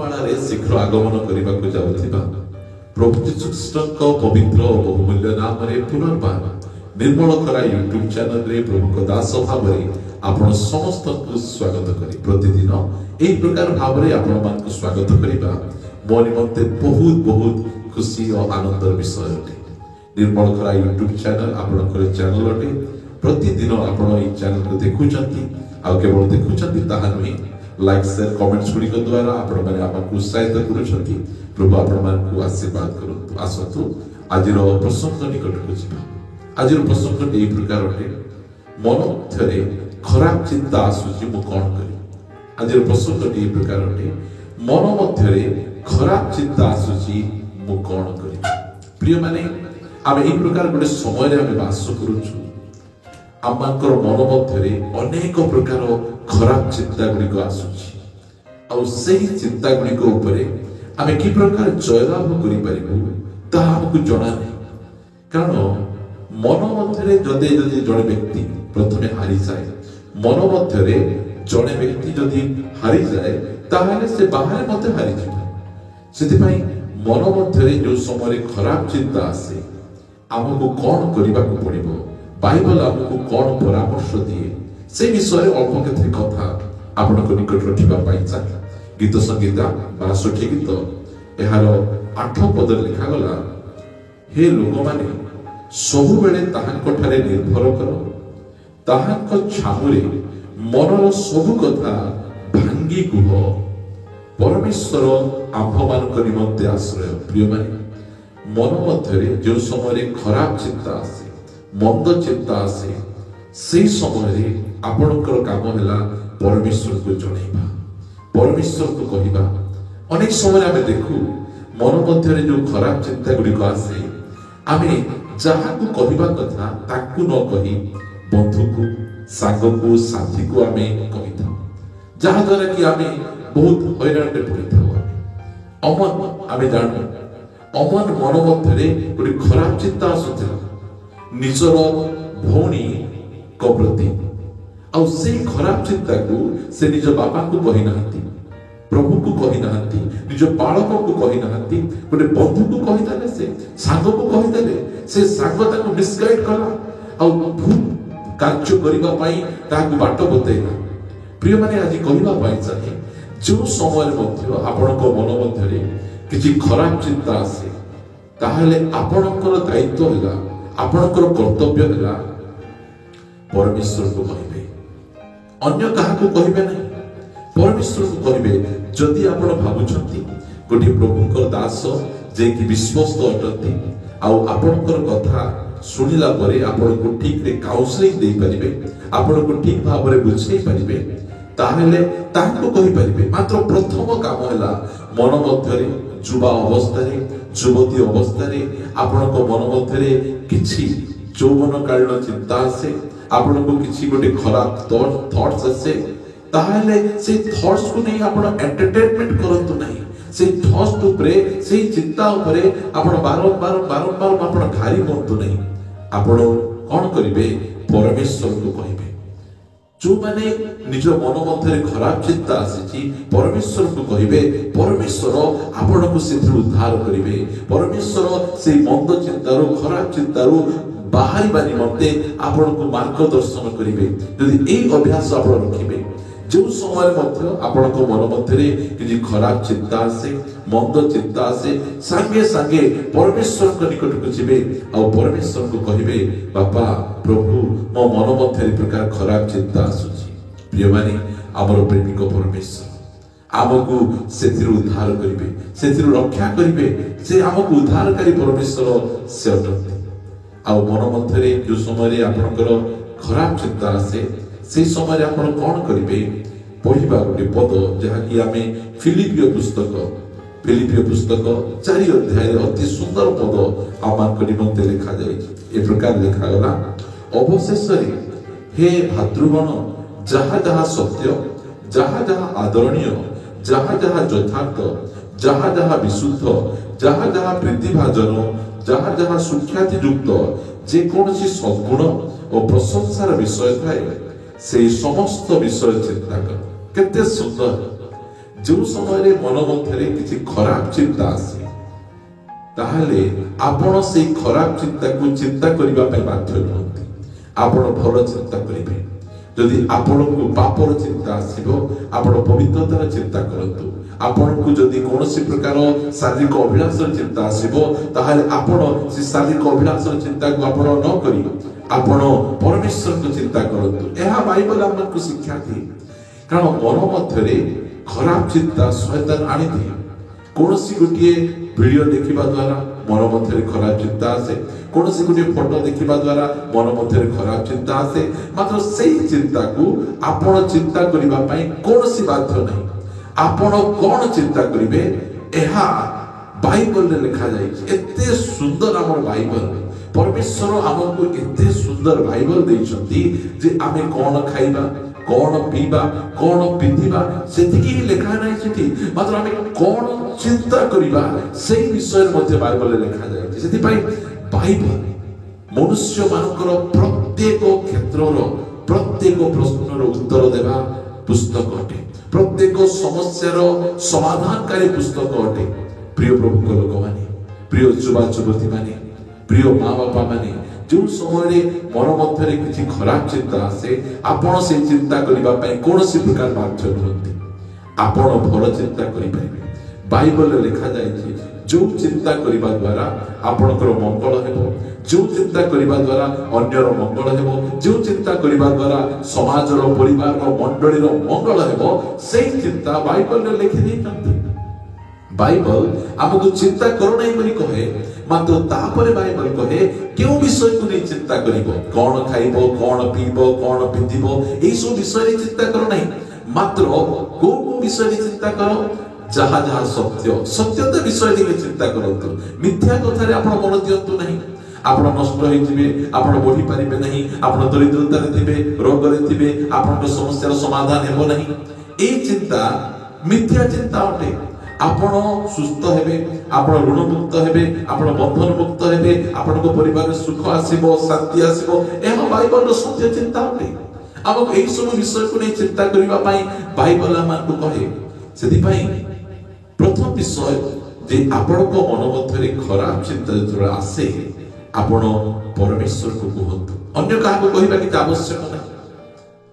मेघमाला शीघ्र आगमन करने को जाउथिबा प्रभु यीशु ख्रीष्टଙ୍କ पवित्र और बहुमूल्य नाम रे पुनर्बार निर्मल खरा यूट्यूब चैनल रे प्रभु दास भाव आपण समस्त को स्वागत करी प्रतिदिन एही प्रकार भाव रे आपण मान को स्वागत करिबा मो निमंते बहुत बहुत खुशी और आनंद विषय अटे। निर्मल खरा यूट्यूब चैनल आपनकर चैनल अटे। प्रतिदिन आपण ई चैनल को देखुचंती आ केवल देखुचंती ताहा नुहे लाइक शेयर कमेंट्स गुड़िक द्वारा आपण माने आपको उत्साहित करूछंती। प्रभु आपण मान को आशीर्वाद करंतु। आसतु आजिर प्रसंग निकट को जिबा। आजिर प्रसंग एही प्रकार अटे मन मध्यरे खराब चिंता आसुची मु कोन करी। आजिर प्रसंग एही प्रकार अटे मन मध्यरे खराब चिंता आसुची मु कोन करी। प्रिय माने आमे एही प्रकार गोटे समय रे आमे वास करूछु। आमांकर मन मध्यरे अनेक प्रकार खराब चिंता गुड़िक आसुची आ सेही चिंता गुड़िक उपरे आमे कि प्रकार जयलाभ करि परिबु ता हमकु जणा नै। कारण मन मध्यरे जदे जदि जणे व्यक्ति प्रथमे हारि जाए मन मध्यरे जणे व्यक्ति जदि हारि जाए ताहाले से बाहर मते हारि जिबो। सेति पई मन मध्यरे जो समय खराब चिंता आसे हमकु कोन करिबा को पड़िबो बाइबल हमकु कोन परामर्श दिए से विषय अल्प केते कथा आपन को निकट रखिबा पाई चाहे। गीत संगीता 62 गीत एहार 8 पद लिखा गला हे लोक माने सबु बेले ताहांक ठारे निर्भर करो ताहांक छामुरे मनर सबु कथा भांगी कुह परमेश्वर आंभ मानक निमंते आश्रय। प्रिय माने मन मध्यरे जो समय खराब चिंता आसे मंद चिंता आसे से समय आपणकर काम है परमेश्वर को जणैबा परमेश्वर को कहवा। अनेक समय आमे देखु मन मध्यरे जो खराब चिंता गुड़िक आसे आमे जहाँ को कहवा कथा ताकू न कही बंधु को सांग को साथी को आमे कहिथा जहाँ द्वारा कि आमे बहुत हैरान रे पड़िथा। अमन आमे जानु अमन मन मध्यरे गोटे खराब चिंता आसुथिला निजर भौणी को प्रति आ से खराब चिंता को से निज बापा को कहि नाहंती प्रभु को कहि नाहंती निज बालक को कहि नाहंती गोटे बंधु को कहि देले से सांग को कहि देले से सांग ताको मिसगाइड कला आ भूल कार्य करिबा पई ताको बाट बतेला। प्रिय माने आज कहिबा पई चाहे जो समय मध्य आपनको मन मध्यरे किछि खराब चिंता आसे ताहाले आपणकर दायित्व हैला आपणकर कर्तव्य हैला परमेश्वर को कहिबे अन्य कहा को कहिबे नहीं परमेश्वर को कहिबे। जदि आपण भाबुछंती गोटे प्रभुकर दास जे कि विश्वस्त अटंती आ आपणकर कथा सुनिला परे आपण को ठीक रे काउंसलिंग देई परिबे आपण को ठीक भाव रे बुझेई परिबे ताहेले ताको कहि परिबे। मात्र प्रथम काम हैला मन मध्यरे जुवा अवस्था रे युवती अवस्था रे आपणको मन मध्यरे किछि यौवन कालीन चिंता आसे आपणको किछि गोटे खराब थॉट्स आसे ताहेले से थॉट्स को नहीं आपण एंटरटेनमेंट करंतु नहीं से थॉट्स उपरे से चिंता उपरे आपण बारंबार आपण घारी होंतु नहीं आपण कोन करिवे परमेश्वर को कहिबे। जो माने निज मन मध्यरे खराब चिंता आसी परमेश्वर को कहिबे परमेश्वर आपण को सेथि उद्धार करिवे परमेश्वर से मंद चिंतारो खराब चिंतारो बाहरी बानी मते आपण को मार्गदर्शन करिवे। यदि एई अभ्यास आपण रखिबे जो समय मध्य आपण को मन मध्यरे कि खराब चिंता आसे मंद चिंता आसे संगे संगे परमेश्वर को निकट को जिबे आ परमेश्वर को कहिबे बापा प्रभु मो मन मध्यरे प्रकार खराब चिंता आसुची। प्रिय माने हमर प्रेमिक परमेश्वर आमको सेथिर उद्धार करिवे सेथिर रक्षा करिवे से आमको उद्धारकारी परमेश्वर से अटंती। आ मन मध्यरे जो समय आपनकर खराब चिंता आसे से समय आपण कोन करिवे पढ़िबा गोटे पद जहा कि आमे फिलिपियो पुस्तक 4 अध्याय अति सुंदर पद आमान निमंते लिखा जाय। ए प्रकार लिखा गला अवशेष रे हे भातृगण जहा जहा सत्य जहा जहा आदरणीय जहा जहा यथार्थ जहा जहा विशुद्ध जहा जहा प्रीतिभाजन जहा जहा सुख्याति युक्त जे कोनसी सद्गुण और प्रशंसार विषय थाए से समस्त विषय चिंता कर। केते सुंदर जो समय मन मध्य किसी खराब चिंता आसे ताहले आपण से खराब चिंता को चिंता करबा पे बाध्य नहंती। आपण भल चिंता करिवे। यदि आपण को पापर चिंता आसीबो आपण पवित्रतार चिंता करंतु। आपण को यदि कोनोसी प्रकार शारीरिक अभिलाषर चिंता आसीबो ताहले आपण से शारीरिक अभिलाषर चिंता को आपण न करी आपण परमेश्वर को चिंता करंतु। एहा बाइबल हमको शिक्षा दिए। कारण मन मध्य खराब चिंता शैतान आनी दिए। कोनोसी गोटिए वीडियो देखिबा द्वारा मन मध्य खराब चिंता आसे। कोनोसी गोटिए फोटो देखिबा द्वारा मन मध्य खराब चिंता आसे। मात्र सेही चिंता को आपण चिंता करिबा पई कोनोसी बाध्य नहीं। आपण कोन चिंता करिवे एहा बाइबल रे लिखा जाइछि। एते सुंदर हमर बाइबल परमेश्वर हमको एते सुंदर बाइबल दैछंती जे आमे कोन खाइबा कौन पीबा कौन पिंधिबा सेतिकी ही लिखा नहीं सेठी। मात्र आमे कौन चिंता करिबा सेही विषय मध्ये बाइबल लिखा जाय। सेति पई बाइबल मनुष्य मानकर प्रत्येक क्षेत्रर प्रत्येक प्रश्नर उत्तर देबा पुस्तक अटे। प्रत्येक समस्यार समाधानकारी पुस्तक अटे। प्रिय प्रभु को लोक माने प्रिय युवा युवती माने प्रिय माँ बापा माने जो समय मन मध्य किसी खराब चिंता आसे आपण से चिंता करिबा पई कोनोसी प्रकार बाध्य नहंती। आपण भल चिंता करि परिबे। बाइबल रे लिखा जाय जो चिंता करिबा द्वारा आपणकर मंगल हेबो। जो चिंता करिबा द्वारा अन्यर मंगल हेबो। जो चिंता करिबा द्वारा समाजर परिवार मंडलीर मंगल हेबो सेही चिंता बाइबल रे लिखि दैछंती। बाइबल हमको चिंता करो नहीं बोली कहे। मात्र तापरे बाइबल कहे क्यों विषय को नहीं चिंता करिबो। कौन खाइबो कौन पीबो कौन पिंधिबो एई सब विषय रे चिंता करो नहीं। मात्र को विषय रे चिंता करो जहा जहा सत्य सत्यता विषय रे चिंता करंतु। मिथ्या कथा रे आपण मन दियंतु नहीं। आपण नष्ट होई जिवे आपण बढ़ी परिबे नहीं। आपण दरिद्रता रे थिबे रोग रे थिबे आपण समस्यार समाधान हेबो नहीं। एई चिंता मिथ्या चिंता अटे। आपण सुस्थ हेबे आपण ऋण मुक्त हेबे आपण बंधन मुक्त हेबे आपण को परिवार में सुख आसीबो शांति आसीबो एहा बाइबल रो सत्य चिंता होते। हमको एई सब विषय को नहीं चिंता करिबा पई बाइबल हमको कहे। सेति पई प्रथम विषय जे आपण को मन मध्य खराब चिंता जो आसे आपण परमेश्वर को कहंतु। अन्य काहा को कहिबा कि आवश्यक नहीं।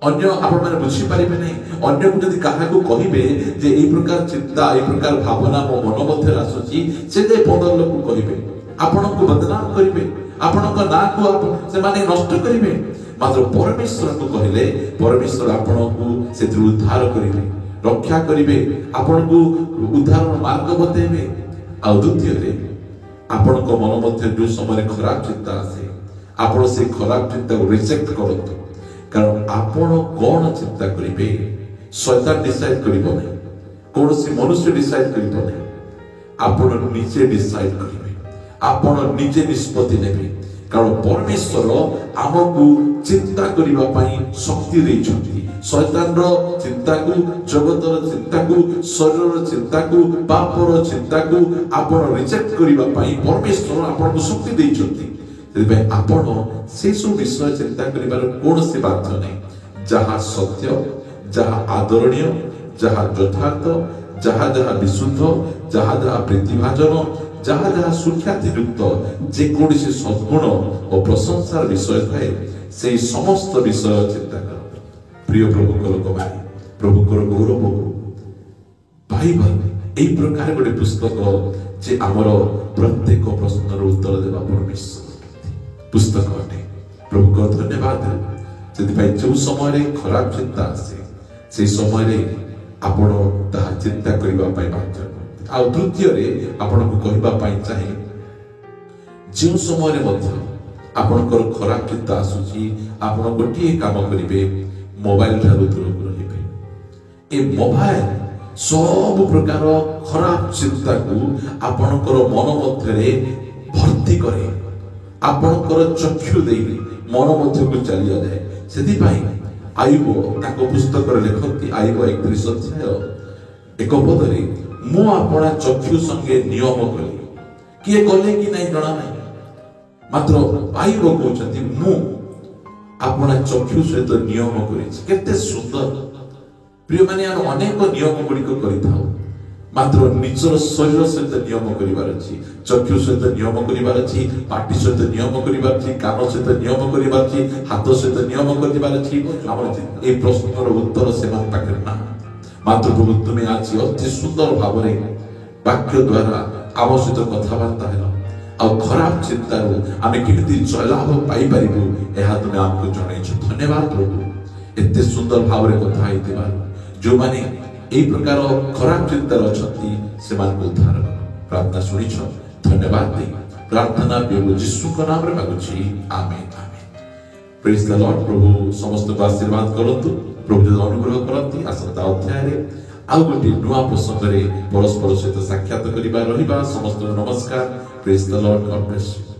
अन्य आपण माने बुझी पारिबे नहीं। अन्य को यदि काहा को कहिबे जे एई प्रकार चिंता एई प्रकार भावना मो मन मध्य आसुची से जे 15 लोक को कहिबे आपण को बदनाम करिवे आपण को ना को से माने नष्ट करिवे। मात्र परमेश्वर को कहिले परमेश्वर आपण को से उद्धार करिवे रक्षा करिवे आपण को उद्धार मार्ग बतेबे। आ द्वितीय रे आपण को मन मध्य जो समय खराब चिंता आसे आपण से खराब चिंता को रिजेक्ट करंतु। कारण आपण कौन चिंता करिवे शैतान डिसाइड करिबो नै। कोनोसी मनुष्य डिसाइड करिबो नै। आपण निजे डिसाइड करिवे आपण निजे निष्पत्ति नेबे। कारण परमेश्वर हमकु चिंता करिबा पई शक्ति दैछथि। शैतान रो चिंता को जगतर चिंता को शरीर चिंता को पापर चिंता को आपण रिजेक्ट करिबा पई परमेश्वर आपण को शक्ति दैछथि। आपण से सब विषय चिंता करिबार कोनोसी बाध्य नहीं। जहा सत्य जहा आदरणीय जहा यथार्थ जहा जहा विशुद्ध जहा जहा प्रीतिभाजन जहा जहा सुख्याति युक्त जे कोनोसी सद्गुण और प्रशंसार विषय थाए से समस्त विषय चिंता कर। प्रिय प्रभु को लोक माने प्रभु को गौरव बाइबल एई प्रकार गोटे पुस्तक जे हमर प्रत्येक प्रश्नर उत्तर देबा परमेश्वर पुस्तक अटे। प्रभु को धन्यवाद। जो समय खराब चिंता आसे से समय आपण ताहा चिंता करिबा पई बाध्य। आ द्वितीय रे आपण को कहिबा पई चाहे जो समय मध्य आपनकर खराब चिंता आसुची आपण गोटिए काम करिवे मोबाइल ठारू दूर रहिबे। ए मोबाइल सब प्रकार खराब चिंता को आपनकर मन मध्य भर्ती करे। आपनकर चक्षु दे मन मध्य को चली जाए। सेति पई आयुब ताको पुस्तक रे लेखती आयुब 31 अध्याय एक पदरे मु आपना चक्षु संगे नियम कली किए कले कि नहीं जणा नहीं। मात्र आयुब कहउछंती मु आपना चक्षु सहित नियम करिछि। केते सुंदर प्रिय माने आम अनेक नियम गुड़िक कर मात्र निजर शरीर सहित नियम कर चक्षु सहित नियम कर पाटी सहित नियम कर कान सहित नियम कर हाथ सहित नियम कर प्रश्नर उत्तर से ना मात्र प्रभु तुम्हें आज अति सुंदर भाव वाक्य द्वारा आम सहित कथबार्ता है आ खराब चिंतार आम केमी जयलाभ पाई तुम्हें आमको जन धन्यवाद प्रभु एत सुंदर भाव कथा जो माने এই প্রকার খরাব চিন্তার অছন্তি সেମାନଙ୍କୁ উদ্ধার প্রার্থনা শুনিছ ধন্যবাদ দেই প্রার্থনা প্রভু যিশুଙ୍କ নামରେ মাগুছি আমেন আমেন প্রেজ দ লর্ড প্রভু ସମସ୍ତଙ୍କୁ ଆଶୀର୍ବାଦ କରନ୍ତୁ ପ୍ରଭୁ ଅନୁଗ୍ରହ କରନ୍ତି ଆସନ୍ତା ଅଧ୍ୟାୟରେ ଆଉ ଗୋଟିଏ ନୂଆ ପ୍ରସଙ୍ଗରେ ପରସ୍ପର ସହିତ ସାକ୍ଷାତ କରିବା ରହିବା ସମସ୍ତଙ୍କୁ ନମସ୍କାର ପ୍ରେଜ ଦ ଲର୍ଡ ଗଡ୍ ବ୍ଲେସ୍